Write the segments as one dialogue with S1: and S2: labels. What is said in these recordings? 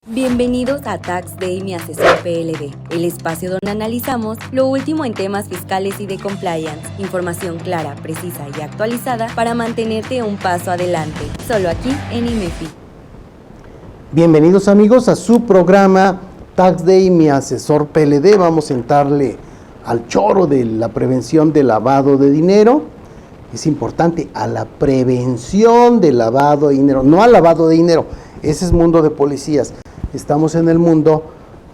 S1: Bienvenidos a Tax Day, mi asesor PLD, el espacio donde analizamos lo último en temas fiscales y de compliance, información clara, precisa y actualizada para mantenerte un paso adelante, solo aquí en IMEFI.
S2: Bienvenidos amigos a su programa Tax Day, mi asesor PLD. Vamos a entrarle al choro de la prevención del lavado de dinero. Es importante, a la prevención del lavado de dinero, no al lavado de dinero. Ese es mundo de policías. Estamos en el mundo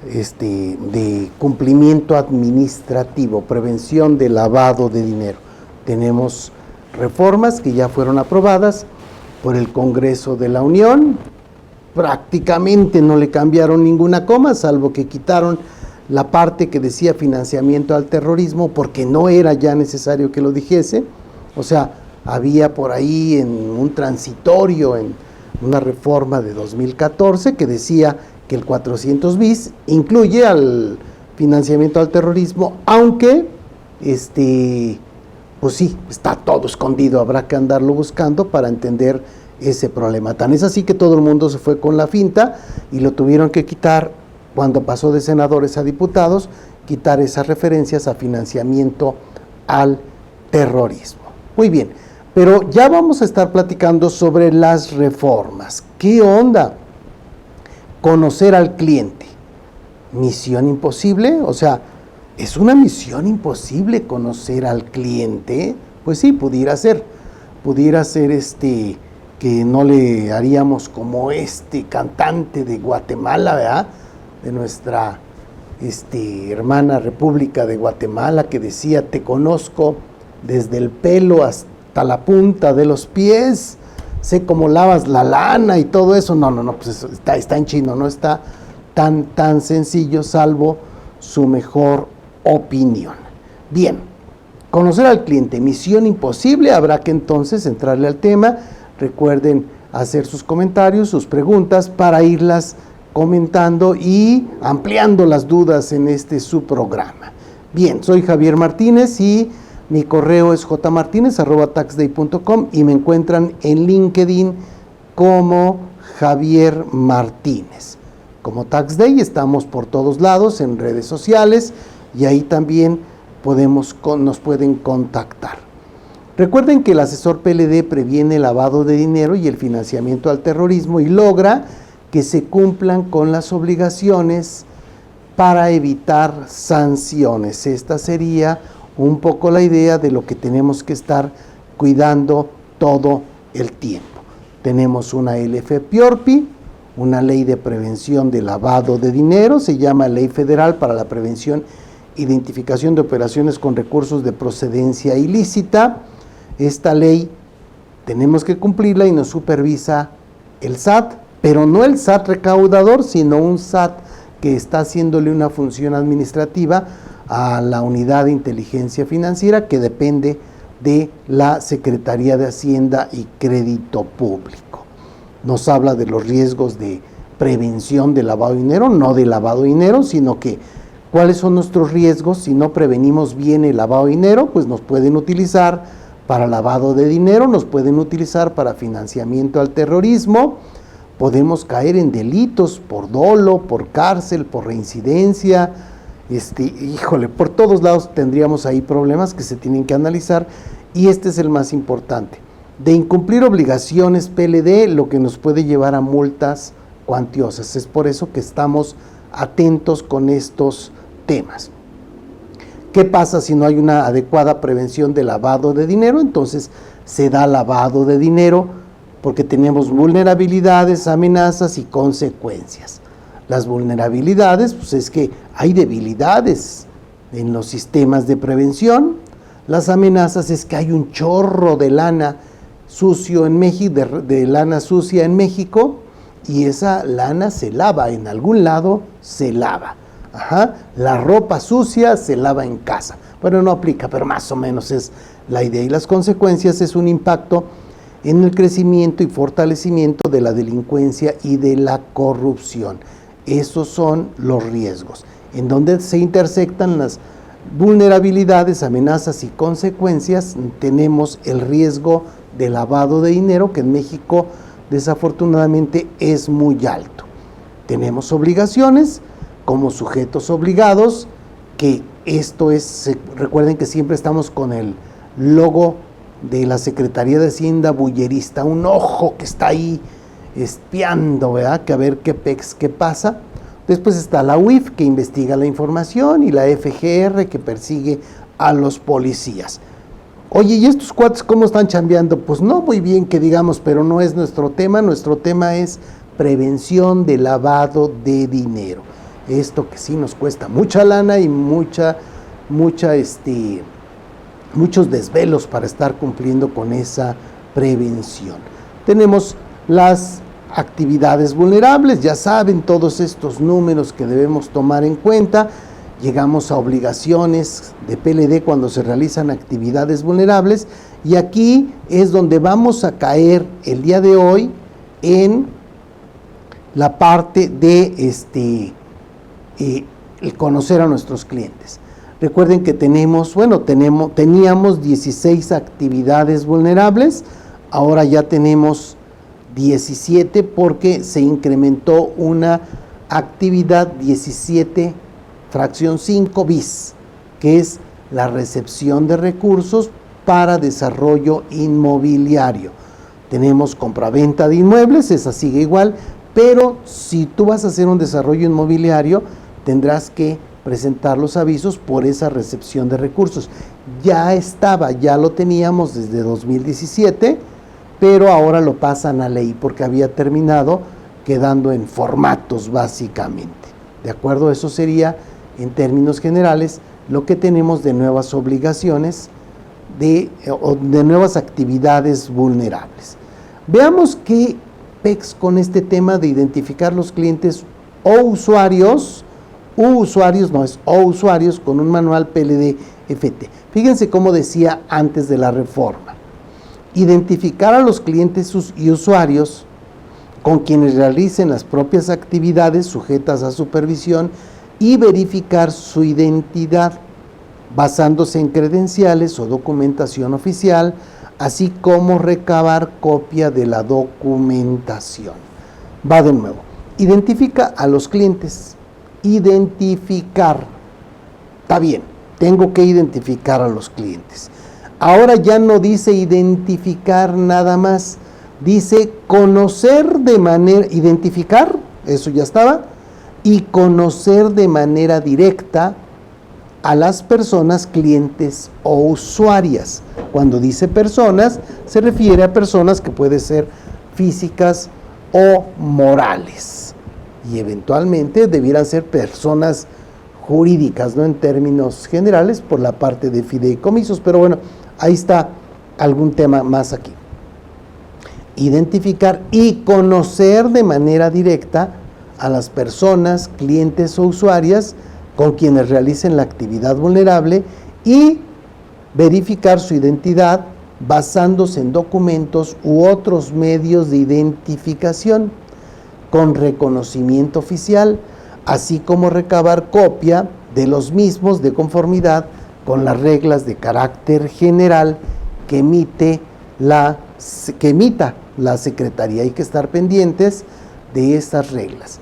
S2: de cumplimiento administrativo, prevención del lavado de dinero. Tenemos reformas que ya fueron aprobadas por el Congreso de la Unión. Prácticamente no le cambiaron ninguna coma, salvo que quitaron la parte que decía financiamiento al terrorismo, porque no era ya necesario que lo dijese. O sea, había por ahí en un transitorio, en una reforma de 2014 que decía que el 400 bis incluye al financiamiento al terrorismo, aunque pues sí, está todo escondido, habrá que andarlo buscando para entender ese problema. Tan es así que todo el mundo se fue con la finta y lo tuvieron que quitar cuando pasó de senadores a diputados, quitar esas referencias a financiamiento al terrorismo. Muy bien. Pero ya vamos a estar platicando sobre las reformas. ¿Qué onda? Conocer al cliente. ¿Misión imposible? O sea, ¿es una misión imposible conocer al cliente? Pues sí, pudiera ser. Pudiera ser que no le haríamos como cantante de Guatemala, ¿verdad? De nuestra hermana República de Guatemala, que decía: te conozco desde el pelo hasta la punta de los pies, sé cómo lavas la lana y todo eso. No, pues está en chino, no está tan sencillo, salvo su mejor opinión. Bien, conocer al cliente, misión imposible. Habrá que entonces entrarle al tema. Recuerden hacer sus comentarios, sus preguntas, para irlas comentando y ampliando las dudas en su programa. Bien, soy Javier Martínez y mi correo es jmartinez@taxday.com y me encuentran en LinkedIn como Javier Martínez. Como Tax Day estamos por todos lados en redes sociales y ahí también nos pueden contactar. Recuerden que el asesor PLD previene el lavado de dinero y el financiamiento al terrorismo y logra que se cumplan con las obligaciones para evitar sanciones. Esta sería un poco la idea de lo que tenemos que estar cuidando todo el tiempo. Tenemos una LFPORPI, una ley de prevención de lavado de dinero, se llama Ley Federal para la Prevención e Identificación de Operaciones con Recursos de Procedencia Ilícita. Esta ley tenemos que cumplirla y nos supervisa el SAT, pero no el SAT recaudador, sino un SAT que está haciéndole una función administrativa a la Unidad de Inteligencia Financiera, que depende de la Secretaría de Hacienda y Crédito Público. Nos habla de los riesgos de prevención de lavado de dinero, no de lavado de dinero, sino que cuáles son nuestros riesgos si no prevenimos bien el lavado de dinero. Pues nos pueden utilizar para lavado de dinero, nos pueden utilizar para financiamiento al terrorismo, podemos caer en delitos por dolo, por cárcel, por reincidencia. Por todos lados tendríamos ahí problemas que se tienen que analizar, y este es el más importante. De incumplir obligaciones PLD, lo que nos puede llevar a multas cuantiosas. Es por eso que estamos atentos con estos temas. ¿Qué pasa si no hay una adecuada prevención de lavado de dinero? Entonces se da lavado de dinero porque tenemos vulnerabilidades, amenazas y consecuencias. Las vulnerabilidades, pues es que hay debilidades en los sistemas de prevención. Las amenazas es que hay un chorro de lana sucio en México, de lana sucia en México, y esa lana se lava, en algún lado se lava. La ropa sucia se lava en casa. Bueno, no aplica, pero más o menos es la idea. Y las consecuencias es un impacto en el crecimiento y fortalecimiento de la delincuencia y de la corrupción. Esos son los riesgos, en donde se intersectan las vulnerabilidades, amenazas y consecuencias. Tenemos el riesgo de lavado de dinero, que en México desafortunadamente es muy alto. tenemos obligaciones como sujetos obligados, que esto es, recuerden que siempre estamos con el logo de la Secretaría de Hacienda bullerista, un ojo que está ahí espiando, ¿verdad? Que a ver qué pasa. Después está la UIF, que investiga la información, y la FGR, que persigue a los policías. Oye, ¿y estos cuates cómo están chambeando? Pues no muy bien que digamos, pero no es nuestro tema es prevención de lavado de dinero. Esto que sí nos cuesta mucha lana y muchos desvelos para estar cumpliendo con esa prevención. Tenemos las actividades vulnerables, ya saben todos estos números que debemos tomar en cuenta. Llegamos a obligaciones de PLD cuando se realizan actividades vulnerables, y aquí es donde vamos a caer el día de hoy en la parte de el conocer a nuestros clientes. Recuerden que teníamos 16 actividades vulnerables, ahora ya tenemos 17 porque se incrementó una actividad 17 fracción 5 bis, que es la recepción de recursos para desarrollo inmobiliario. Tenemos compraventa de inmuebles, esa sigue igual, pero si tú vas a hacer un desarrollo inmobiliario, tendrás que presentar los avisos por esa recepción de recursos. Ya lo teníamos desde 2017, pero ahora lo pasan a ley porque había terminado quedando en formatos básicamente. ¿De acuerdo? Eso sería, en términos generales, lo que tenemos de nuevas obligaciones, de nuevas actividades vulnerables. Veamos qué PEX con este tema de identificar los clientes o usuarios con un manual PLD-FT. Fíjense cómo decía antes de la reforma. Identificar a los clientes y usuarios con quienes realicen las propias actividades sujetas a supervisión y verificar su identidad basándose en credenciales o documentación oficial, así como recabar copia de la documentación. Va de nuevo. Identifica a los clientes. Identificar. Está bien, tengo que identificar a los clientes. Ahora ya no dice identificar nada más, dice conocer de manera, identificar, eso ya estaba, y conocer de manera directa a las personas, clientes o usuarias. Cuando dice personas, se refiere a personas que pueden ser físicas o morales, y eventualmente debieran ser personas jurídicas, no en términos generales, por la parte de fideicomisos, pero bueno, ahí está algún tema más aquí. Identificar y conocer de manera directa a las personas, clientes o usuarias con quienes realicen la actividad vulnerable y verificar su identidad basándose en documentos u otros medios de identificación con reconocimiento oficial, así como recabar copia de los mismos de conformidad con las reglas de carácter general que emita la Secretaría. Hay que estar pendientes de estas reglas.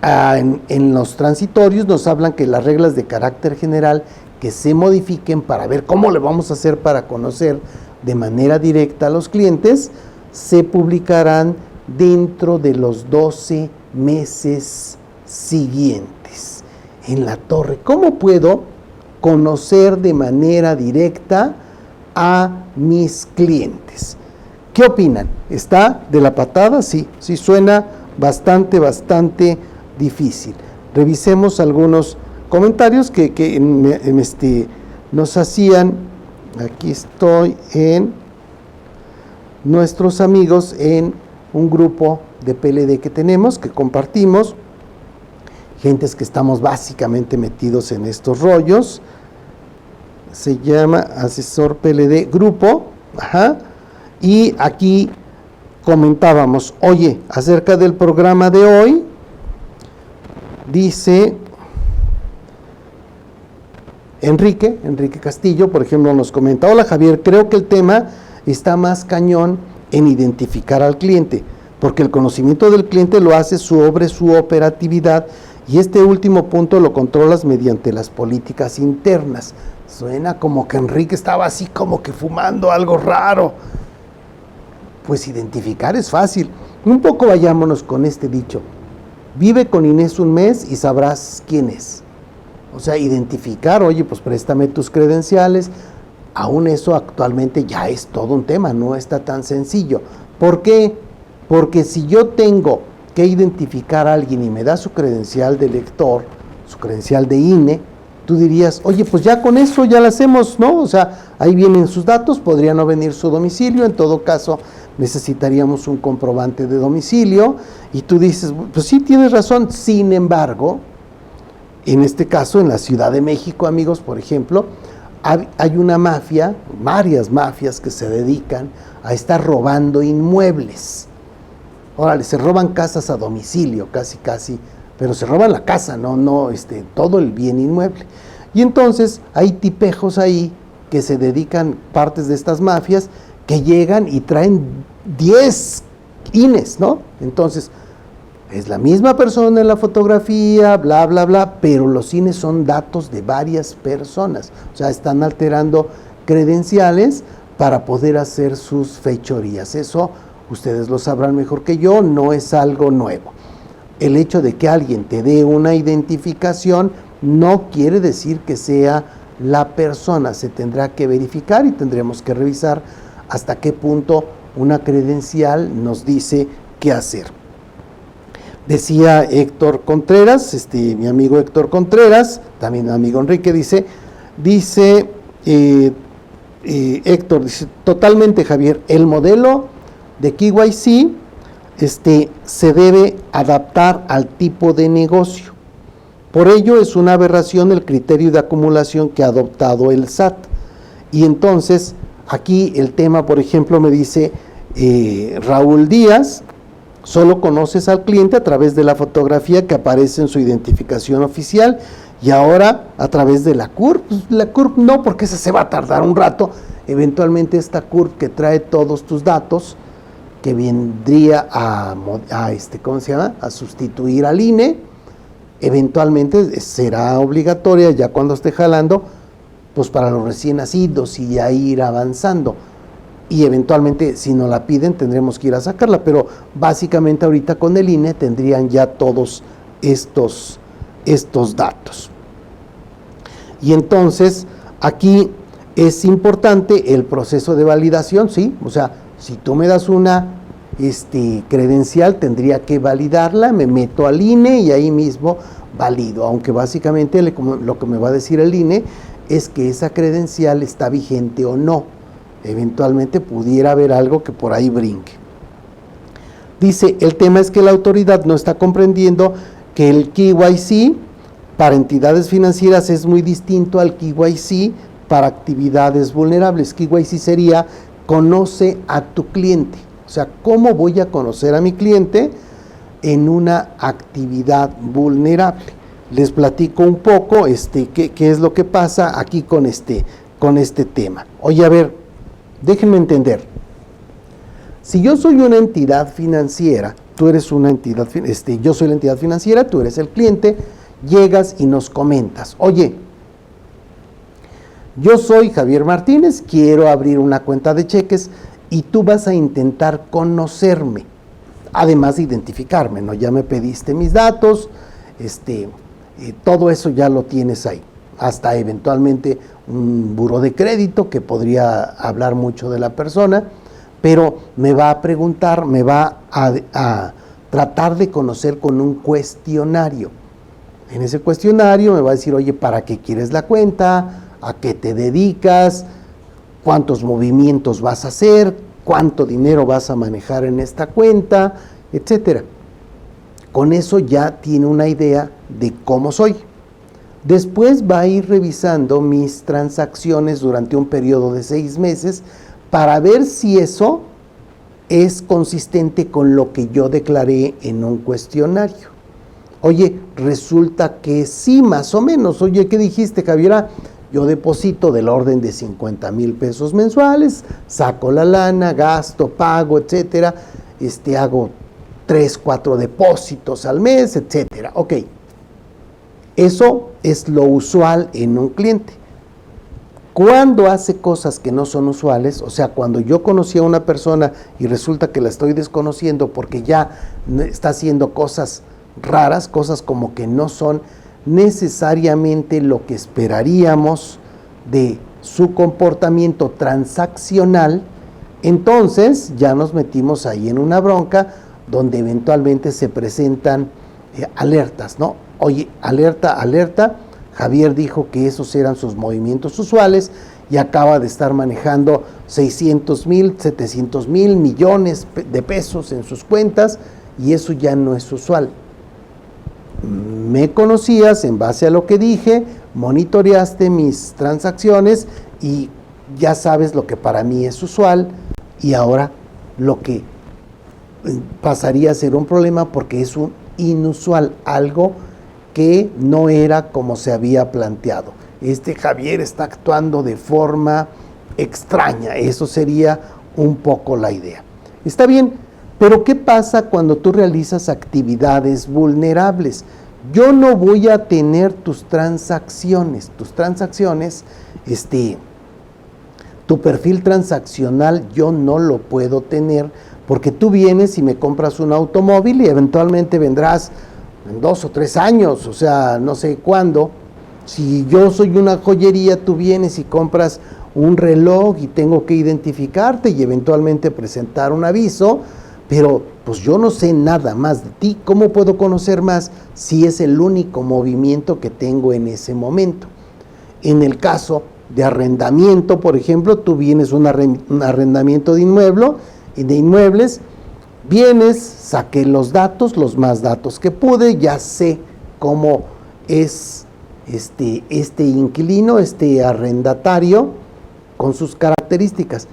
S2: En los transitorios nos hablan que las reglas de carácter general que se modifiquen para ver cómo le vamos a hacer para conocer de manera directa a los clientes, se publicarán dentro de los 12 meses siguientes. En la torre, ¿cómo puedo conocer de manera directa a mis clientes? ¿Qué opinan? ¿Está de la patada? Sí suena bastante difícil. Revisemos algunos comentarios que nos hacían. Aquí estoy en nuestros amigos en un grupo de PLD que tenemos, que compartimos, gentes que estamos básicamente metidos en estos rollos. Se llama Asesor PLD Grupo, y aquí comentábamos, oye, acerca del programa de hoy, dice Enrique Castillo, por ejemplo, nos comenta: hola Javier, creo que el tema está más cañón en identificar al cliente. porque el conocimiento del cliente lo hace sobre su operatividad y este último punto lo controlas mediante las políticas internas. Suena como que Enrique estaba así como que fumando algo raro. Pues identificar es fácil. Un poco vayámonos con este dicho. Vive con Inés un mes y sabrás quién es. O sea, identificar, oye, pues préstame tus credenciales. Aún eso actualmente ya es todo un tema, no está tan sencillo. ¿Por qué? Porque si yo tengo que identificar a alguien y me da su credencial de lector, su credencial de INE, tú dirías, oye, pues ya con eso ya lo hacemos, ¿no? O sea, ahí vienen sus datos, podría no venir su domicilio, en todo caso necesitaríamos un comprobante de domicilio, y tú dices, pues sí, tienes razón. Sin embargo, en este caso, en la Ciudad de México, amigos, por ejemplo, hay una mafia, varias mafias que se dedican a estar robando inmuebles. Órale, se roban casas a domicilio, casi, pero se roban la casa, no todo el bien inmueble. Y entonces hay tipejos ahí que se dedican, partes de estas mafias, que llegan y traen 10 INES, ¿no? Entonces, es la misma persona en la fotografía, bla, bla, bla, pero los INES son datos de varias personas. O sea, están alterando credenciales para poder hacer sus fechorías. Eso ustedes lo sabrán mejor que yo, no es algo nuevo. El hecho de que alguien te dé una identificación no quiere decir que sea la persona. Se tendrá que verificar y tendremos que revisar hasta qué punto una credencial nos dice qué hacer. Decía Héctor Contreras, mi amigo Héctor Contreras, también mi amigo Enrique, dice Héctor, dice, totalmente, Javier, el modelo de KYC se debe adaptar al tipo de negocio. Por ello es una aberración el criterio de acumulación que ha adoptado el SAT. Y entonces, aquí el tema, por ejemplo, me dice Raúl Díaz, solo conoces al cliente a través de la fotografía que aparece en su identificación oficial y ahora a través de la CURP. Pues la CURP no, porque esa se va a tardar un rato. Eventualmente esta CURP que trae todos tus datos, que vendría a sustituir al INE, eventualmente será obligatoria ya cuando esté jalando, pues para los recién nacidos y ya ir avanzando. Y eventualmente, si no la piden, tendremos que ir a sacarla, pero básicamente ahorita con el INE tendrían ya todos estos datos. Y entonces, aquí es importante el proceso de validación, ¿sí? O sea, si tú me das una credencial, tendría que validarla, me meto al INE y ahí mismo valido, aunque básicamente lo que me va a decir el INE es que esa credencial está vigente o no. Eventualmente pudiera haber algo que por ahí brinque. Dice, el tema es que la autoridad no está comprendiendo que el KYC para entidades financieras es muy distinto al KYC para actividades vulnerables. KYC sería conoce a tu cliente. O sea, ¿cómo voy a conocer a mi cliente en una actividad vulnerable? Les platico un poco qué es lo que pasa aquí con este tema. Oye, a ver, déjenme entender. Si yo soy una entidad financiera, tú eres una entidad, yo soy la entidad financiera, tú eres el cliente, llegas y nos comentas, oye, yo soy Javier Martínez, quiero abrir una cuenta de cheques y tú vas a intentar conocerme, además de identificarme, ¿no? Ya me pediste mis datos, todo eso ya lo tienes ahí, hasta eventualmente un buró de crédito que podría hablar mucho de la persona, pero me va a preguntar, me va a tratar de conocer con un cuestionario. En ese cuestionario me va a decir, oye, ¿para qué quieres la cuenta? ¿A qué te dedicas? ¿Cuántos movimientos vas a hacer? ¿Cuánto dinero vas a manejar en esta cuenta? Etcétera. Con eso ya tiene una idea de cómo soy. Después va a ir revisando mis transacciones durante un periodo de 6 meses para ver si eso es consistente con lo que yo declaré en un cuestionario. Oye, resulta que sí, más o menos. Oye, ¿qué dijiste, Javier? Yo deposito del orden de 50,000 pesos mensuales, saco la lana, gasto, pago, etcétera. Hago 3, 4 depósitos al mes, etcétera. Ok, eso es lo usual en un cliente. Cuando hace cosas que no son usuales, o sea, cuando yo conocí a una persona y resulta que la estoy desconociendo porque ya está haciendo cosas raras, cosas como que no son necesariamente lo que esperaríamos de su comportamiento transaccional, entonces ya nos metimos ahí en una bronca donde eventualmente se presentan alertas, ¿no? Oye, alerta, alerta. Javier dijo que esos eran sus movimientos usuales y acaba de estar manejando 600,000, 700,000 millones de pesos en sus cuentas y eso ya no es usual. Me conocías en base a lo que dije, monitoreaste mis transacciones y ya sabes lo que para mí es usual y ahora lo que pasaría a ser un problema porque es un inusual, algo que no era como se había planteado. Javier está actuando de forma extraña, eso sería un poco la idea. Está bien, pero ¿qué pasa cuando tú realizas actividades vulnerables? Yo no voy a tener tus transacciones, tu perfil transaccional yo no lo puedo tener porque tú vienes y me compras un automóvil y eventualmente vendrás en 2 o 3 años, o sea, no sé cuándo. Si yo soy una joyería, tú vienes y compras un reloj y tengo que identificarte y eventualmente presentar un aviso, pero pues yo no sé nada más de ti. ¿Cómo puedo conocer más si es el único movimiento que tengo en ese momento? En el caso de arrendamiento, por ejemplo, tú vienes un arrendamiento de inmuebles, vienes, saqué los datos, los más datos que pude, ya sé cómo es este inquilino, este arrendatario, con sus características.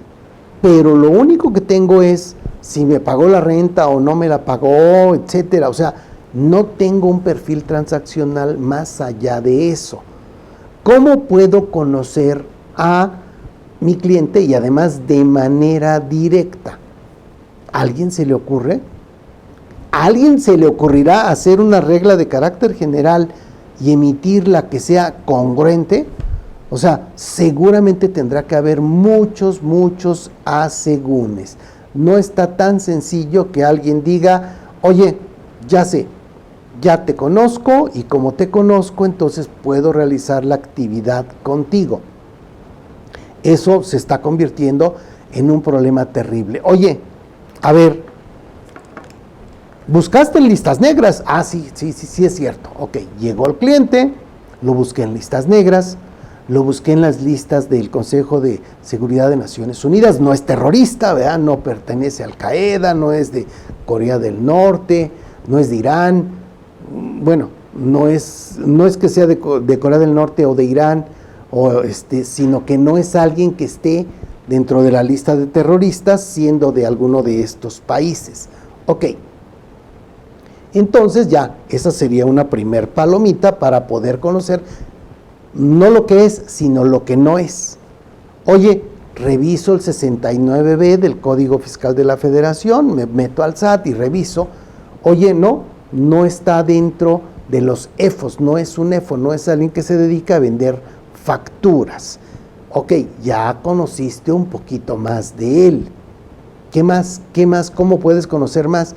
S2: Pero lo único que tengo es si me pagó la renta o no me la pagó, etcétera. O sea, no tengo un perfil transaccional más allá de eso. ¿Cómo puedo conocer a mi cliente y además de manera directa? ¿A alguien se le ocurre? ¿A alguien se le ocurrirá hacer una regla de carácter general y emitirla que sea congruente? O sea, seguramente tendrá que haber muchos asegúnes. No está tan sencillo que alguien diga, oye, ya sé, ya te conozco y como te conozco, entonces puedo realizar la actividad contigo. Eso se está convirtiendo en un problema terrible. Oye, a ver, ¿buscaste en listas negras? Ah, sí, es cierto. Ok, llegó el cliente, lo busqué en listas negras, lo busqué en las listas del Consejo de Seguridad de Naciones Unidas. No es terrorista, ¿verdad? No pertenece a Al Qaeda, no es de Corea del Norte, no es de Irán. Bueno, no es que sea de Corea del Norte o de Irán, sino que no es alguien que esté dentro de la lista de terroristas siendo de alguno de estos países. Ok, entonces ya, esa sería una primer palomita para poder conocer no lo que es, sino lo que no es. Oye, reviso el 69B del Código Fiscal de la Federación, me meto al SAT y reviso. Oye, no está dentro de los EFOS, no es un EFO, no es alguien que se dedica a vender facturas. Ok, ya conociste un poquito más de él. ¿Qué más? ¿Cómo puedes conocer más?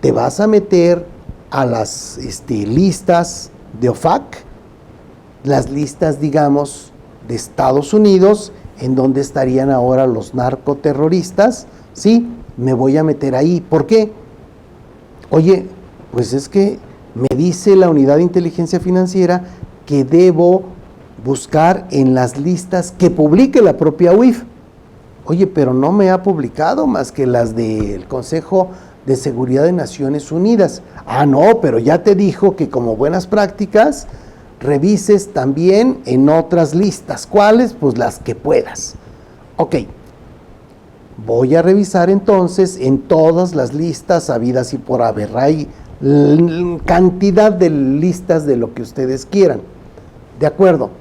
S2: Te vas a meter a las listas de OFAC, las listas, digamos, de Estados Unidos, en donde estarían ahora los narcoterroristas. Sí, me voy a meter ahí. ¿Por qué? Oye, pues es que me dice la Unidad de Inteligencia Financiera que debo buscar en las listas que publique la propia UIF. Oye, pero no me ha publicado más que las del Consejo de Seguridad de Naciones Unidas. Ah, no, pero ya te dijo que como buenas prácticas revises también en otras listas. ¿Cuáles? Pues las que puedas. Ok, voy a revisar entonces en todas las listas habidas y por haber. Hay cantidad de listas de lo que ustedes quieran. De acuerdo.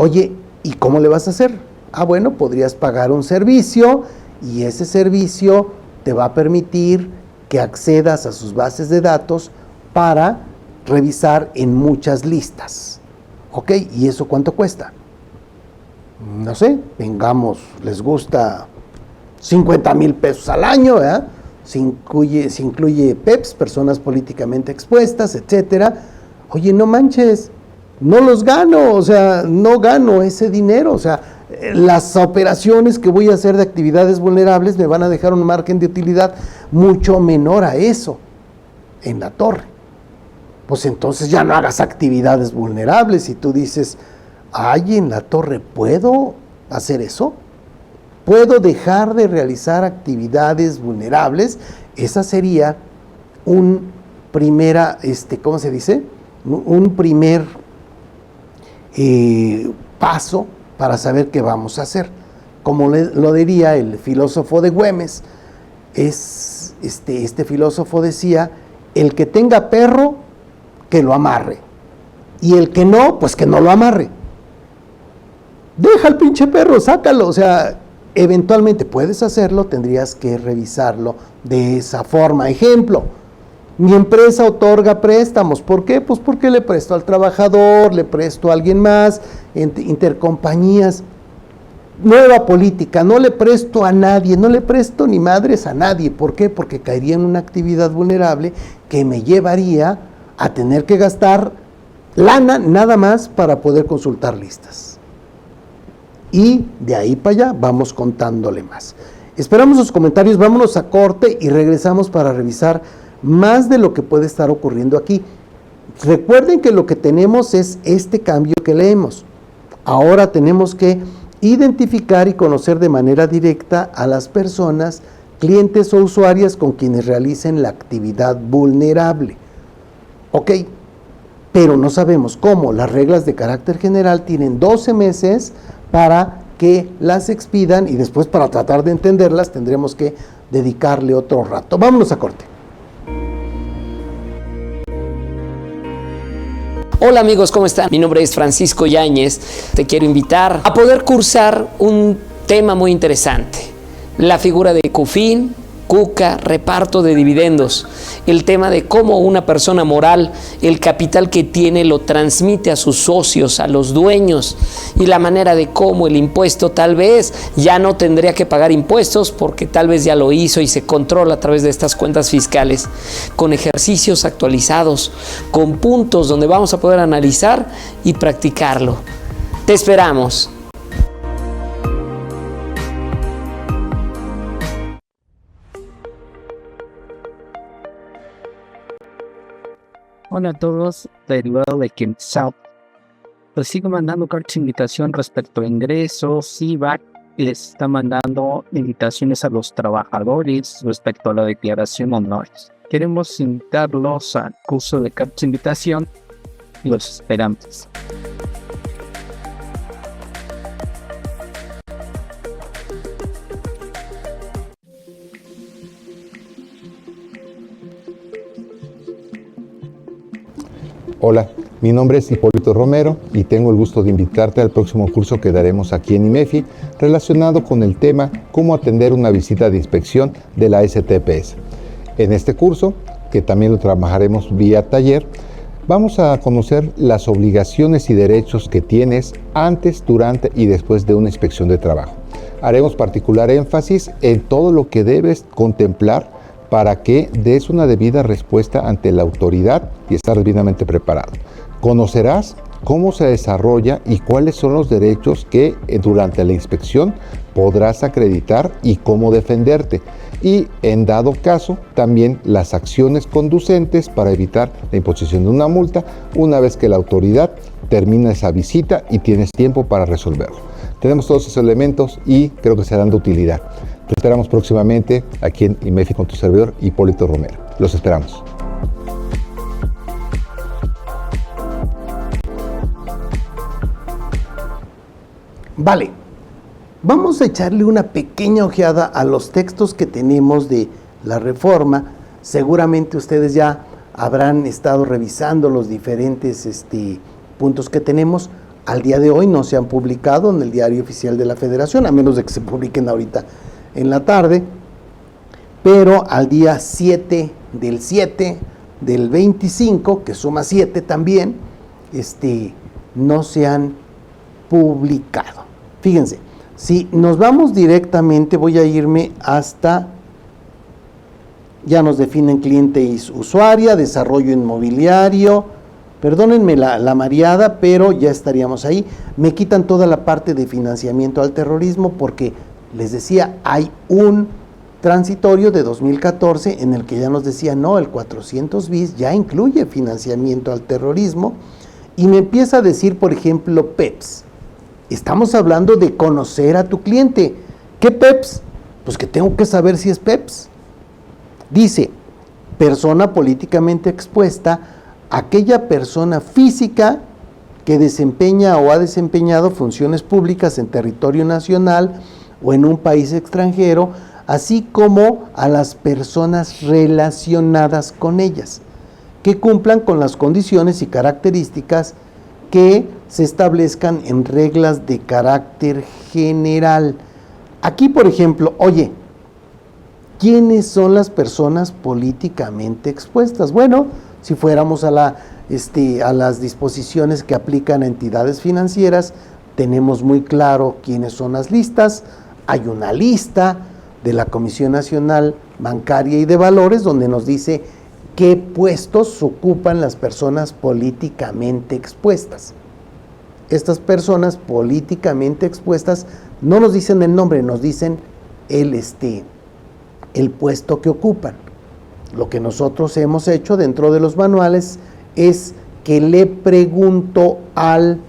S2: Oye, ¿y cómo le vas a hacer? Ah, bueno, podrías pagar un servicio y ese servicio te va a permitir que accedas a sus bases de datos para revisar en muchas listas. ¿Ok? ¿Y eso cuánto cuesta? No sé, vengamos, les gusta 50,000 pesos al año, ¿verdad? Se incluye PEPs, personas políticamente expuestas, etcétera. Oye, no manches, no los gano, o sea, no gano ese dinero, o sea, las operaciones que voy a hacer de actividades vulnerables me van a dejar un margen de utilidad mucho menor a eso en la torre. Pues entonces ya no hagas actividades vulnerables y tú dices, ay, en la torre, ¿puedo hacer eso? ¿Puedo dejar de realizar actividades vulnerables? Esa sería un primera, ¿cómo se dice? Un primer paso para saber qué vamos a hacer. Como lo diría el filósofo de Güemes, este filósofo decía, el que tenga perro, que lo amarre, y el que no, pues que no lo amarre. Deja al pinche perro, sácalo, o sea, eventualmente puedes hacerlo, tendrías que revisarlo de esa forma. Ejemplo, mi empresa otorga préstamos, ¿por qué? Pues porque le presto al trabajador, le presto a alguien más, intercompañías. Nueva política, no le presto a nadie, no le presto ni madres a nadie. ¿Por qué? Porque caería en una actividad vulnerable que me llevaría a tener que gastar lana nada más para poder consultar listas. Y de ahí para allá vamos contándole más. Esperamos sus comentarios, vámonos a corte y regresamos para revisar más de lo que puede estar ocurriendo aquí. Recuerden que lo que tenemos es este cambio que leemos. Ahora tenemos que identificar y conocer de manera directa a las personas, clientes o usuarias con quienes realicen la actividad vulnerable. Ok, pero no sabemos cómo. Las reglas de carácter general tienen 12 meses para que las expidan y después, para tratar de entenderlas, tendremos que dedicarle otro rato. Vámonos a corte.
S3: Hola amigos, ¿cómo están? Mi nombre es Francisco Yáñez. Te quiero invitar a poder cursar un tema muy interesante. La figura de CUFIN, CUCA, reparto de dividendos. El tema de cómo una persona moral, el capital que tiene lo transmite a sus socios, a los dueños. Y la manera de cómo el impuesto tal vez ya no tendría que pagar impuestos porque tal vez ya lo hizo y se controla a través de estas cuentas fiscales. Con ejercicios actualizados, con puntos donde vamos a poder analizar y practicarlo. Te esperamos.
S4: Hola a todos, derivado de que les sigo mandando cartas de invitación respecto a ingresos, IVA, les está mandando invitaciones a los trabajadores respecto a la declaración anual. Queremos invitarlos al curso de cartas de invitación y los esperamos.
S5: Hola, mi nombre es Hipólito Romero y tengo el gusto de invitarte al próximo curso que daremos aquí en IMEFI relacionado con el tema cómo atender una visita de inspección de la STPS. En este curso, que también lo trabajaremos vía taller, vamos a conocer las obligaciones y derechos que tienes antes, durante y después de una inspección de trabajo. Haremos particular énfasis en todo lo que debes contemplar para que des una debida respuesta ante la autoridad y estar debidamente preparado. Conocerás cómo se desarrolla y cuáles son los derechos que durante la inspección podrás acreditar y cómo defenderte. Y en dado caso, también las acciones conducentes para evitar la imposición de una multa una vez que la autoridad termina esa visita y tienes tiempo para resolverlo. Tenemos todos esos elementos y creo que serán de utilidad. Te esperamos próximamente aquí en IMEFI con tu servidor Hipólito Romero. Los esperamos.
S2: Vale, vamos a echarle una pequeña ojeada a los textos que tenemos de la reforma. Seguramente ustedes ya habrán estado revisando los diferentes puntos que tenemos. Al día de hoy no se han publicado en el Diario Oficial de la Federación, a menos de que se publiquen ahorita en la tarde, pero al día 7 del 25, que suma 7 también, no se han publicado. Fíjense, si nos vamos directamente, voy a irme hasta, ya nos definen cliente y usuaria, desarrollo inmobiliario, perdónenme la mareada, pero ya estaríamos ahí. Me quitan toda la parte de financiamiento al terrorismo porque, les decía, hay un transitorio de 2014 en el que ya nos decía, no, el 400 bis ya incluye financiamiento al terrorismo, y me empieza a decir, por ejemplo, PEPS. Estamos hablando de conocer a tu cliente. ¿Qué PEPS? Pues que tengo que saber si es PEPS. Dice, persona políticamente expuesta, aquella persona física que desempeña o ha desempeñado funciones públicas en territorio nacional o en un país extranjero, así como a las personas relacionadas con ellas, que cumplan con las condiciones y características que se establezcan en reglas de carácter general. Aquí, por ejemplo, oye, ¿quiénes son las personas políticamente expuestas? Bueno, si fuéramos a las disposiciones que aplican a entidades financieras, tenemos muy claro quiénes son las listas. Hay una lista de la Comisión Nacional Bancaria y de Valores donde nos dice qué puestos ocupan las personas políticamente expuestas. Estas personas políticamente expuestas no nos dicen el nombre, nos dicen el puesto que ocupan. Lo que nosotros hemos hecho dentro de los manuales es que le pregunto al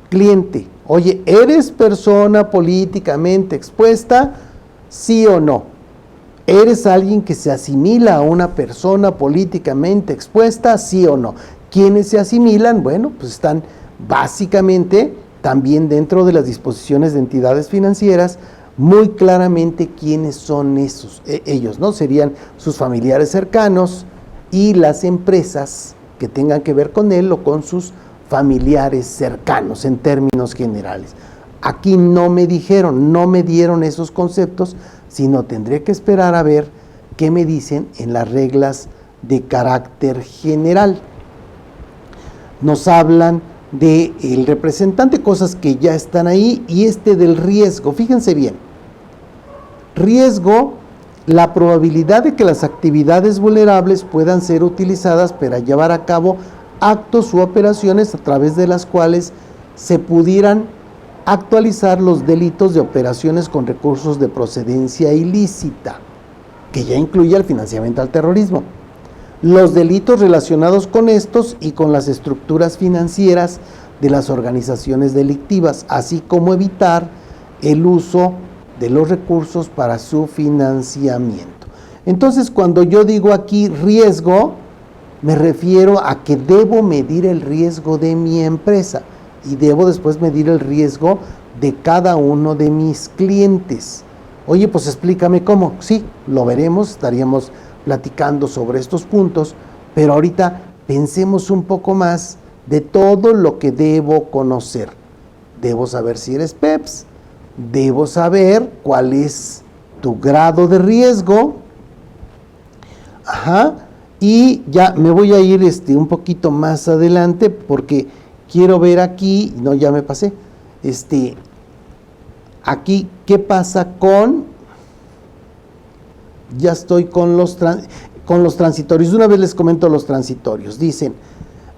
S2: cliente, oye, ¿eres persona políticamente expuesta? ¿Sí o no? ¿Eres alguien que se asimila a una persona políticamente expuesta? ¿Sí o no? ¿Quiénes se asimilan? Bueno, pues están básicamente también dentro de las disposiciones de entidades financieras muy claramente quiénes son ellos, ¿no? Serían sus familiares cercanos y las empresas que tengan que ver con él o con sus familiares cercanos en términos generales. Aquí no me dieron esos conceptos, sino tendré que esperar a ver qué me dicen en las reglas de carácter general. Nos hablan del representante, cosas que ya están ahí, y del riesgo. Fíjense bien, riesgo, la probabilidad de que las actividades vulnerables puedan ser utilizadas para llevar a cabo actos u operaciones a través de las cuales se pudieran actualizar los delitos de operaciones con recursos de procedencia ilícita, que ya incluye el financiamiento al terrorismo, los delitos relacionados con estos y con las estructuras financieras de las organizaciones delictivas, así como evitar el uso de los recursos para su financiamiento. Entonces, cuando yo digo aquí riesgo, me refiero a que debo medir el riesgo de mi empresa y debo después medir el riesgo de cada uno de mis clientes. Oye, pues explícame cómo. Sí, lo veremos, estaríamos platicando sobre estos puntos, pero ahorita pensemos un poco más de todo lo que debo conocer. Debo saber si eres PEPS, debo saber cuál es tu grado de riesgo, y ya me voy a ir un poquito más adelante porque quiero ver aquí, no, ya me pasé, aquí, ¿qué pasa ya estoy con los transitorios? Una vez les comento los transitorios. Dicen,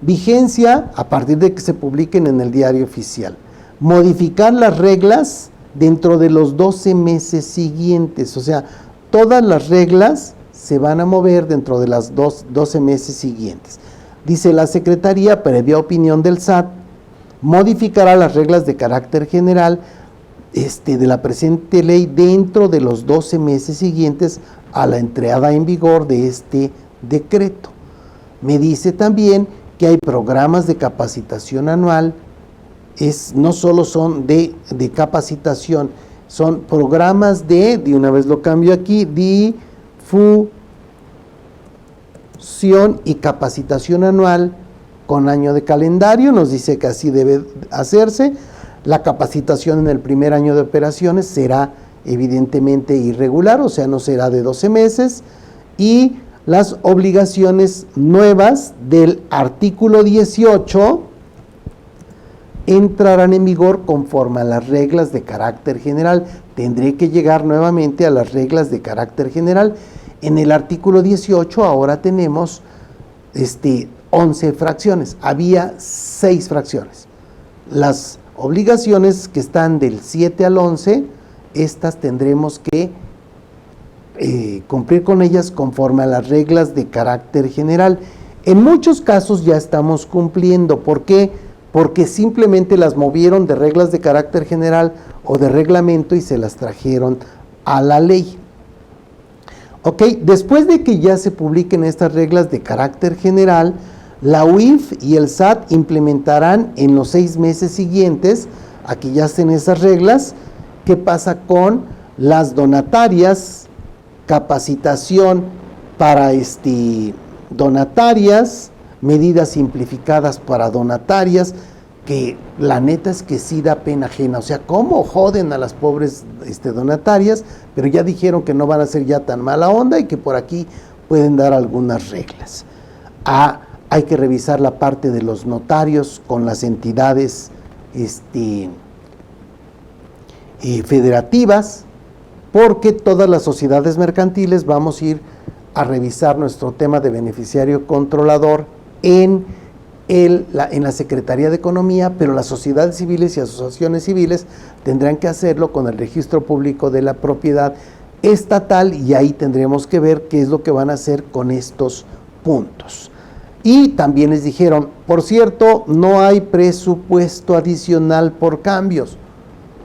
S2: vigencia a partir de que se publiquen en el diario oficial. Modificar las reglas dentro de los 12 meses siguientes. O sea, todas las reglas se van a mover dentro de las 12 meses siguientes. Dice, la Secretaría, previa opinión del SAT, modificará las reglas de carácter general de la presente ley dentro de los 12 meses siguientes a la entrada en vigor de este decreto. Me dice también que hay programas de capacitación anual, no solo son de capacitación, son programas de una vez lo cambio aquí, difusión y capacitación anual con año de calendario. Nos dice que así debe hacerse. La capacitación en el primer año de operaciones será evidentemente irregular, o sea, no será de 12 meses, y las obligaciones nuevas del artículo 18 entrarán en vigor conforme a las reglas de carácter general. Tendré que llegar nuevamente a las reglas de carácter general. En el artículo 18 ahora tenemos 11 fracciones, había 6 fracciones. Las obligaciones que están del 7 al 11, estas tendremos que cumplir con ellas conforme a las reglas de carácter general. En muchos casos ya estamos cumpliendo. ¿Por qué? Porque simplemente las movieron de reglas de carácter general o de reglamento y se las trajeron a la ley. Ok, después de que ya se publiquen estas reglas de carácter general, la UIF y el SAT implementarán en los 6 meses siguientes, aquí ya estén esas reglas. ¿Qué pasa con las donatarias? Capacitación para donatarias, medidas simplificadas para donatarias, que la neta es que sí da pena ajena. O sea, ¿cómo joden a las pobres donatarias? Pero ya dijeron que no van a ser ya tan mala onda y que por aquí pueden dar algunas reglas. Hay que revisar la parte de los notarios con las entidades federativas, porque todas las sociedades mercantiles vamos a ir a revisar nuestro tema de beneficiario controlador en la Secretaría de Economía, pero las sociedades civiles y asociaciones civiles tendrán que hacerlo con el registro público de la propiedad estatal, y ahí tendremos que ver qué es lo que van a hacer con estos puntos. Y también les dijeron, por cierto, no hay presupuesto adicional por cambios.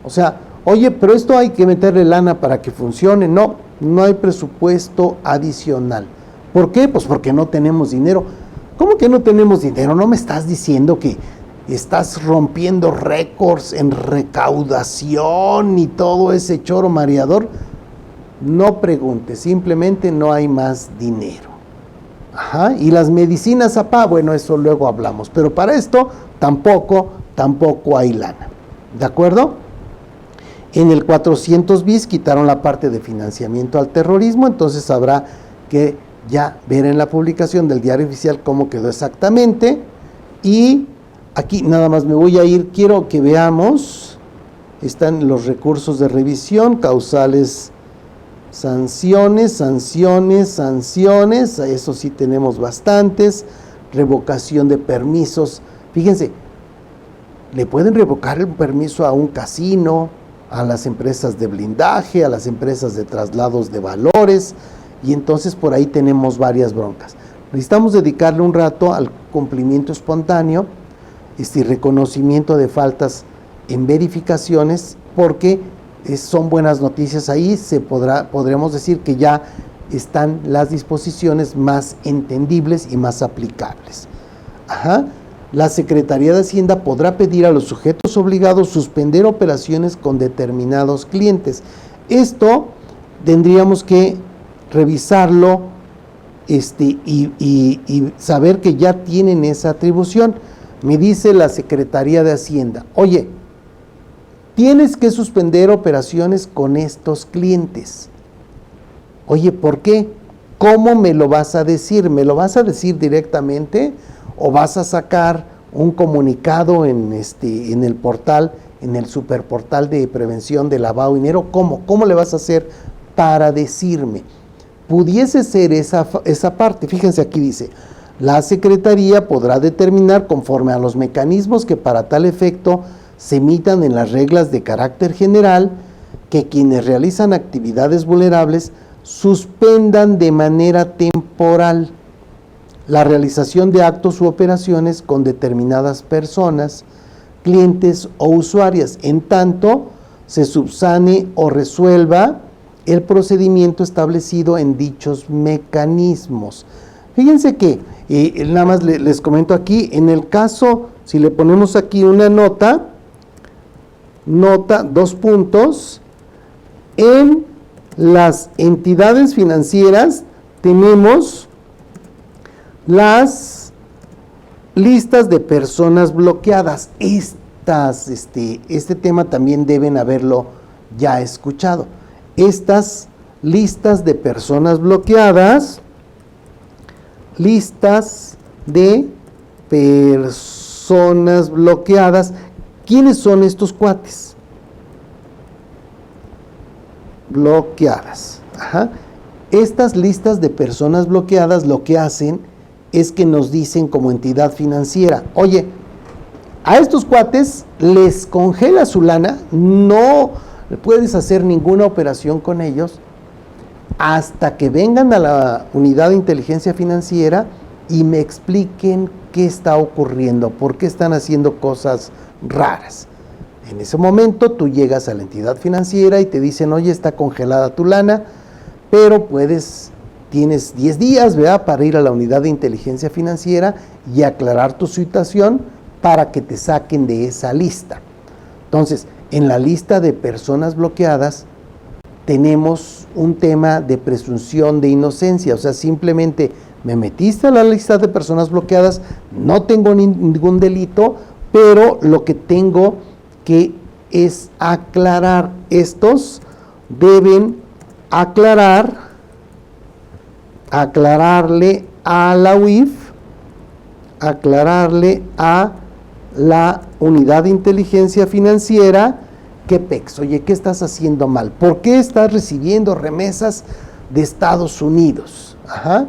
S2: O sea, oye, pero esto hay que meterle lana para que funcione. No, no hay presupuesto adicional. ¿Por qué? Pues porque no tenemos dinero. ¿Cómo que no tenemos dinero? ¿No me estás diciendo que estás rompiendo récords en recaudación y todo ese choro mareador? No preguntes, simplemente no hay más dinero. Ajá, y las medicinas, bueno, eso luego hablamos, pero para esto tampoco hay lana. ¿De acuerdo? En el 400 bis quitaron la parte de financiamiento al terrorismo, entonces habrá que ya ver en la publicación del Diario Oficial cómo quedó exactamente. Y aquí nada más me voy a ir, quiero que veamos, están los recursos de revisión, causales, sanciones, eso sí tenemos bastantes, revocación de permisos. Fíjense, le pueden revocar el permiso a un casino, a las empresas de blindaje, a las empresas de traslados de valores, y entonces por ahí tenemos varias broncas. Necesitamos dedicarle un rato al cumplimiento espontáneo, reconocimiento de faltas en verificaciones, porque son buenas noticias ahí. Podremos decir que ya están las disposiciones más entendibles y más aplicables. La Secretaría de Hacienda podrá pedir a los sujetos obligados suspender operaciones con determinados clientes. Esto tendríamos que revisarlo y saber que ya tienen esa atribución. Me dice la Secretaría de Hacienda, oye, tienes que suspender operaciones con estos clientes. Oye, ¿por qué? ¿Cómo me lo vas a decir? ¿Me lo vas a decir directamente o vas a sacar un comunicado en el portal, en el superportal de prevención de lavado de dinero? ¿Cómo le vas a hacer para decirme? Pudiese ser esa parte. Fíjense, aquí dice, la Secretaría podrá determinar conforme a los mecanismos que para tal efecto se emitan en las reglas de carácter general, que quienes realizan actividades vulnerables suspendan de manera temporal la realización de actos u operaciones con determinadas personas, clientes o usuarias, en tanto se subsane o resuelva el procedimiento establecido en dichos mecanismos. Fíjense que, nada más les comento aquí, en el caso, si le ponemos aquí una nota, 2 puntos, en las entidades financieras tenemos las listas de personas bloqueadas. Este tema también deben haberlo ya escuchado. estas listas de personas bloqueadas, ¿quiénes son estos cuates? Bloqueadas. Ajá. Estas listas de personas bloqueadas lo que hacen es que nos dicen como entidad financiera, oye, a estos cuates les congela su lana, no puedes hacer ninguna operación con ellos hasta que vengan a la unidad de inteligencia financiera y me expliquen qué está ocurriendo, por qué están haciendo cosas raras. En ese momento tú llegas a la entidad financiera y te dicen, oye, está congelada tu lana, pero tienes 10 días, ¿verdad?, para ir a la unidad de inteligencia financiera y aclarar tu situación para que te saquen de esa lista. Entonces, en la lista de personas bloqueadas tenemos un tema de presunción de inocencia, o sea, simplemente me metiste a la lista de personas bloqueadas, no tengo ningún delito, pero lo que tengo que es aclarar. Estos deben aclararle a la UIF, aclararle a la unidad de inteligencia financiera, ¿qué pex? Oye, ¿qué estás haciendo mal? ¿Por qué estás recibiendo remesas de Estados Unidos? Ajá,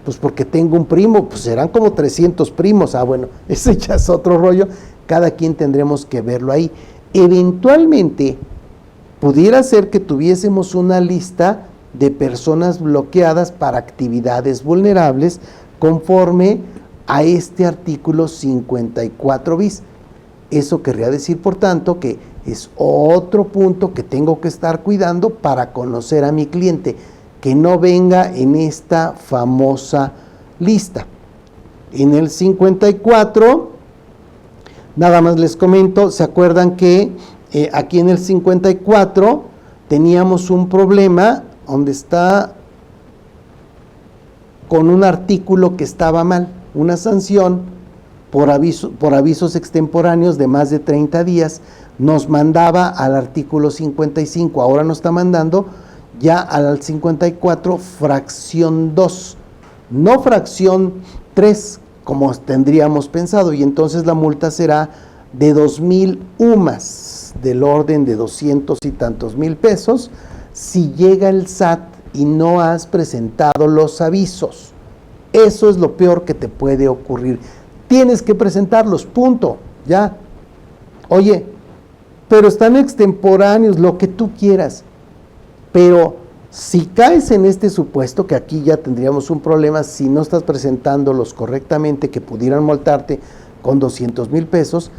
S2: pues porque tengo un primo, pues serán como 300 primos. Ah, bueno, ese ya es otro rollo, cada quien tendremos que verlo ahí. Eventualmente, pudiera ser que tuviésemos una lista de personas bloqueadas para actividades vulnerables conforme a este artículo 54 bis. Eso querría decir, por tanto, que es otro punto que tengo que estar cuidando para conocer a mi cliente, que no venga en esta famosa lista. En el 54, nada más les comento, ¿se acuerdan que aquí en el 54 teníamos un problema donde está con un artículo que estaba mal, una sanción por avisos extemporáneos de más de 30 días, nos mandaba al artículo 55, ahora nos está mandando ya al 54 fracción 2, no fracción 3 como tendríamos pensado, y entonces la multa será de 2,000 UMAS, del orden de 200 y tantos mil pesos, si llega el SAT y no has presentado los avisos. Eso es lo peor que te puede ocurrir. Tienes que presentarlos, punto, ya. Oye, pero están extemporáneos, lo que tú quieras. Pero si caes en este supuesto, que aquí ya tendríamos un problema, si no estás presentándolos correctamente, que pudieran multarte con 200,000 pesos,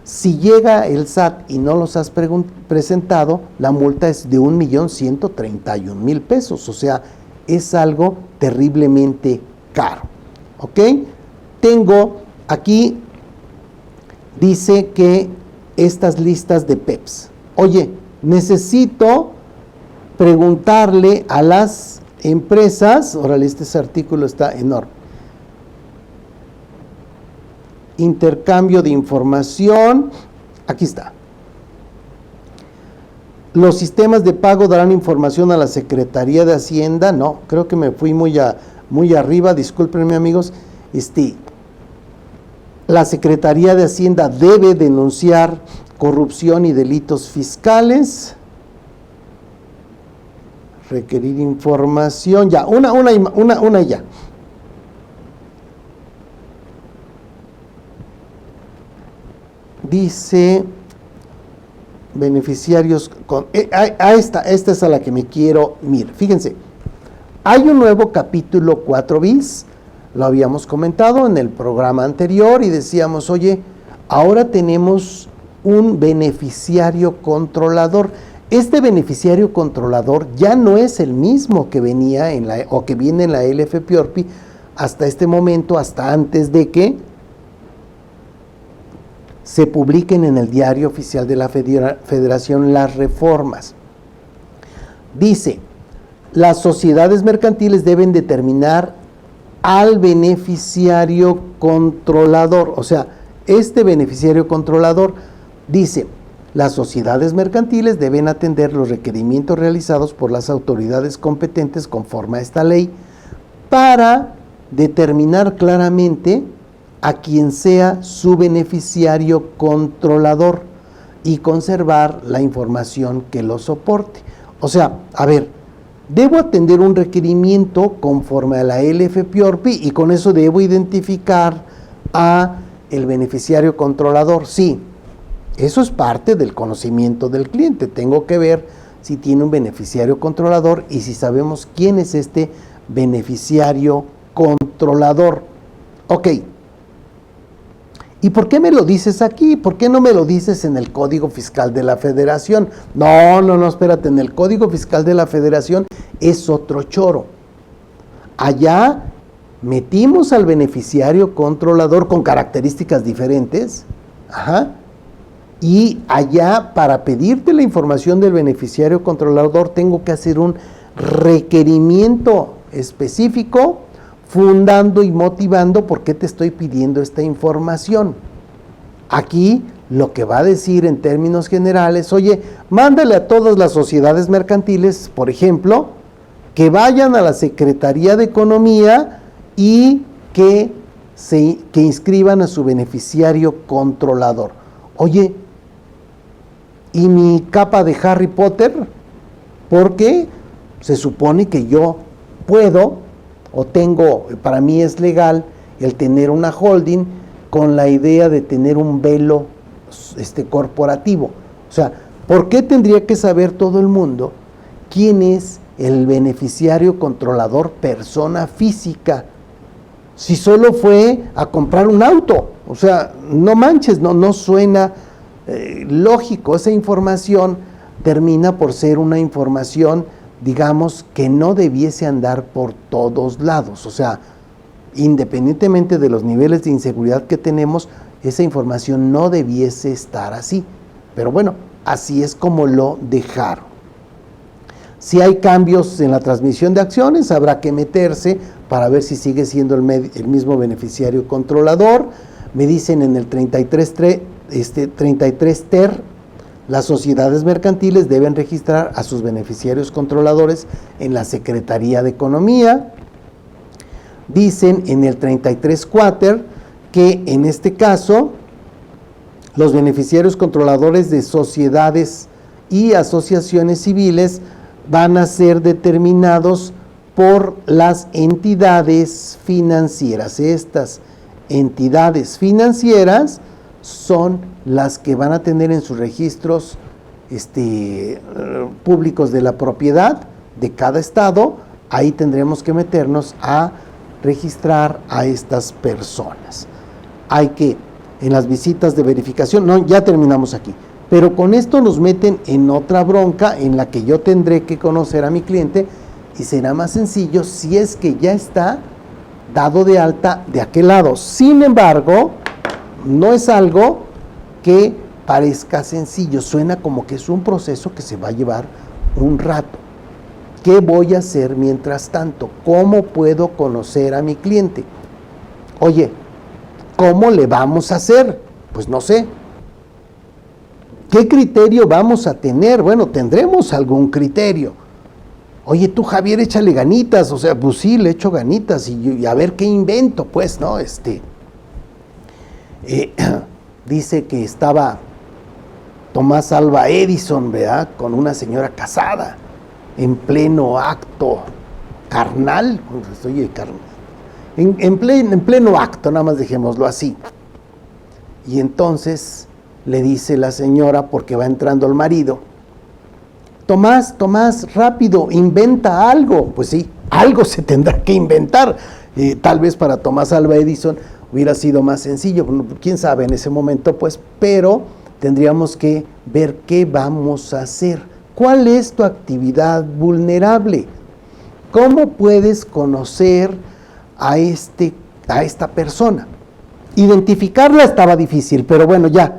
S2: si llega el SAT y no los has presentado, la multa es de 1,131,000 pesos, o sea, es algo terriblemente caro, ¿ok? Tengo aquí, dice que estas listas de PEPs, oye, necesito preguntarle a las empresas, órale, este artículo está enorme, intercambio de información, aquí está. Los sistemas de pago darán información a la Secretaría de Hacienda, no, creo que me fui muy arriba, discúlpenme amigos, la Secretaría de Hacienda debe denunciar corrupción y delitos fiscales, requerir información, ya, una ya. Dice beneficiarios con esta es a la que me quiero mirar. Fíjense, hay un nuevo capítulo 4 bis, lo habíamos comentado en el programa anterior y decíamos, oye, ahora tenemos un beneficiario controlador. Este beneficiario controlador ya no es el mismo que venía que viene en la LFPORPI hasta este momento, hasta antes de que se publiquen en el Diario Oficial de la Federación las reformas. Dice, las sociedades mercantiles deben determinar al beneficiario controlador, o sea, este beneficiario controlador dice, las sociedades mercantiles deben atender los requerimientos realizados por las autoridades competentes conforme a esta ley para determinar claramente a quien sea su beneficiario controlador y conservar la información que lo soporte. O sea, a ver, debo atender un requerimiento conforme a la LFPORPI y con eso debo identificar a el beneficiario controlador. Sí, eso es parte del conocimiento del cliente. Tengo que ver si tiene un beneficiario controlador y si sabemos quién es este beneficiario controlador. Ok. ¿Y por qué me lo dices aquí? ¿Por qué no me lo dices en el Código Fiscal de la Federación? No, espérate, en el Código Fiscal de la Federación es otro choro. Allá metimos al beneficiario controlador con características diferentes, y allá para pedirte la información del beneficiario controlador tengo que hacer un requerimiento específico fundando y motivando por qué te estoy pidiendo esta información. Aquí lo que va a decir en términos generales, oye, mándale a todas las sociedades mercantiles, por ejemplo, que vayan a la Secretaría de Economía y que inscriban a su beneficiario controlador. Oye, ¿y mi capa de Harry Potter? Porque se supone que yo puedo o tengo, para mí es legal el tener una holding con la idea de tener un velo corporativo. O sea, ¿por qué tendría que saber todo el mundo quién es el beneficiario controlador persona física? Si solo fue a comprar un auto. O sea, no manches, no suena lógico. Esa información termina por ser una información, digamos, que no debiese andar por todos lados. O sea, independientemente de los niveles de inseguridad que tenemos, esa información no debiese estar así. Pero bueno, así es como lo dejaron. Si hay cambios en la transmisión de acciones, habrá que meterse para ver si sigue siendo el mismo beneficiario controlador. Me dicen en el 33 ter, las sociedades mercantiles deben registrar a sus beneficiarios controladores en la Secretaría de Economía. Dicen en el 33 quater que en este caso los beneficiarios controladores de sociedades y asociaciones civiles van a ser determinados por las entidades financieras. Estas entidades financieras son las que van a tener en sus registros públicos de la propiedad de cada estado. Ahí tendremos que meternos a registrar a estas personas. Hay que, en las visitas de verificación, no, ya terminamos aquí, pero con esto nos meten en otra bronca en la que yo tendré que conocer a mi cliente y será más sencillo si es que ya está dado de alta de aquel lado. Sin embargo, no es algo que parezca sencillo, suena como que es un proceso que se va a llevar un rato. ¿Qué voy a hacer mientras tanto? ¿Cómo puedo conocer a mi cliente? Oye, ¿cómo le vamos a hacer? Pues no sé. ¿Qué criterio vamos a tener? Bueno, tendremos algún criterio. Oye, tú, Javier, échale ganitas. O sea, pues sí, le echo ganitas y a ver qué invento, pues, ¿no? Dice que estaba Tomás Alva Edison, ¿verdad?, con una señora casada, en pleno acto carnal, en pleno acto, nada más dejémoslo así. Y entonces le dice la señora, porque va entrando el marido, Tomás, rápido, inventa algo. Pues sí, algo se tendrá que inventar. Tal vez para Tomás Alva Edison hubiera sido más sencillo, quién sabe en ese momento, pues, pero tendríamos que ver qué vamos a hacer. ¿Cuál es tu actividad vulnerable? ¿Cómo puedes conocer a esta persona? Identificarla estaba difícil, pero bueno, ya.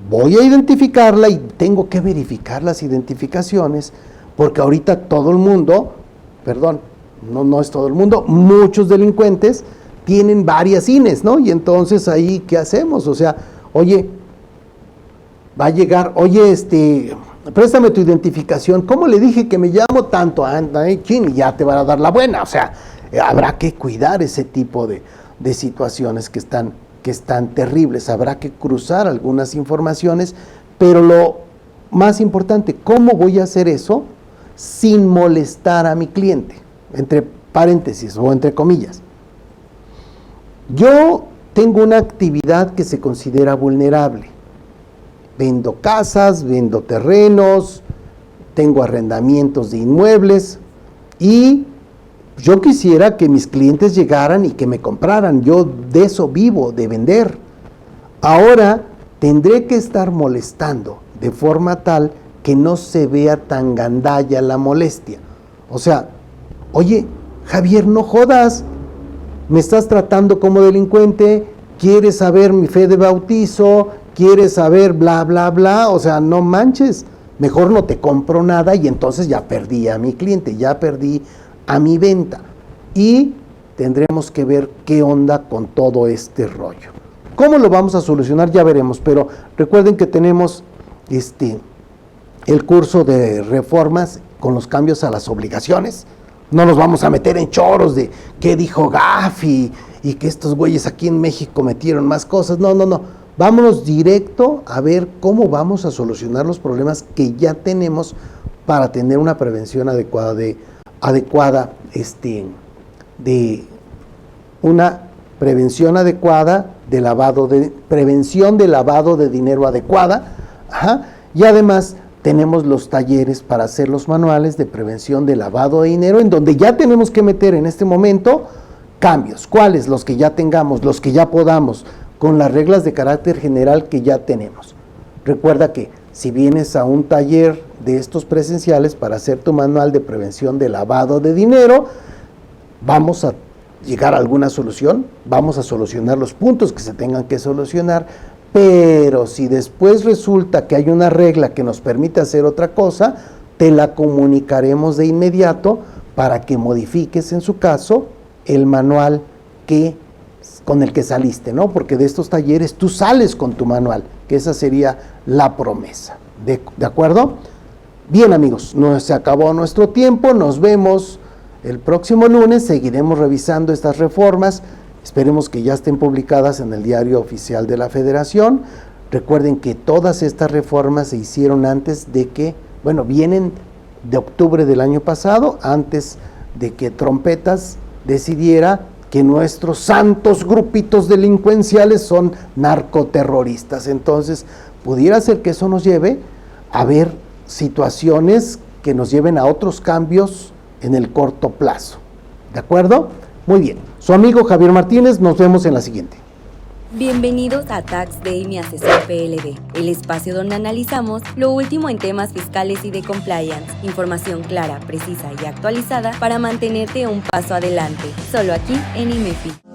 S2: Voy a identificarla y tengo que verificar las identificaciones, porque ahorita todo el mundo, no es todo el mundo, muchos delincuentes tienen varias INES, ¿no? Y entonces ahí, ¿qué hacemos? O sea, oye, Va a llegar, oye, préstame tu identificación. ¿Cómo le dije que me llamo tanto? Anda, chin, y ya te van a dar la buena. O sea, habrá que cuidar ese tipo de situaciones que están terribles. Habrá que cruzar algunas informaciones, pero lo más importante, ¿cómo voy a hacer eso sin molestar a mi cliente? Entre paréntesis o entre comillas. Yo tengo una actividad que se considera vulnerable. Vendo casas, vendo terrenos, tengo arrendamientos de inmuebles y yo quisiera que mis clientes llegaran y que me compraran. Yo de eso vivo, de vender. Ahora tendré que estar molestando de forma tal que no se vea tan gandalla la molestia. O sea, oye, Javier, no jodas, me estás tratando como delincuente, quieres saber mi fe de bautizo, quieres saber bla, bla, bla, o sea, no manches, mejor no te compro nada y entonces ya perdí a mi cliente, ya perdí a mi venta. Y tendremos que ver qué onda con todo este rollo. ¿Cómo lo vamos a solucionar? Ya veremos, pero recuerden que tenemos el curso de reformas con los cambios a las obligaciones. No nos vamos a meter en choros de qué dijo Gafi y que estos güeyes aquí en México metieron más cosas. No. Vámonos directo a ver cómo vamos a solucionar los problemas que ya tenemos para tener una prevención adecuada de una prevención adecuada de prevención de lavado de dinero adecuada. Y además tenemos los talleres para hacer los manuales de prevención de lavado de dinero, en donde ya tenemos que meter en este momento cambios. ¿Cuáles? Los que ya tengamos, los que ya podamos, con las reglas de carácter general que ya tenemos. Recuerda que si vienes a un taller de estos presenciales para hacer tu manual de prevención de lavado de dinero, vamos a llegar a alguna solución, vamos a solucionar los puntos que se tengan que solucionar, pero si después resulta que hay una regla que nos permite hacer otra cosa, te la comunicaremos de inmediato para que modifiques en su caso el manual con el que saliste, ¿no? Porque de estos talleres tú sales con tu manual, que esa sería la promesa. ¿De acuerdo? Bien, amigos, se acabó nuestro tiempo, nos vemos el próximo lunes, seguiremos revisando estas reformas, esperemos que ya estén publicadas en el Diario Oficial de la Federación. Recuerden que todas estas reformas se hicieron antes de que, vienen de octubre del año pasado, antes de que Trompetas decidiera que nuestros santos grupitos delincuenciales son narcoterroristas. Entonces, pudiera ser que eso nos lleve a ver situaciones que nos lleven a otros cambios en el corto plazo. ¿De acuerdo? Muy bien. Su amigo Javier Martínez, nos vemos en la siguiente.
S1: Bienvenidos a Tax Day, mi asesor PLD, el espacio donde analizamos lo último en temas fiscales y de compliance. Información clara, precisa y actualizada para mantenerte un paso adelante. Solo aquí en IMEFI.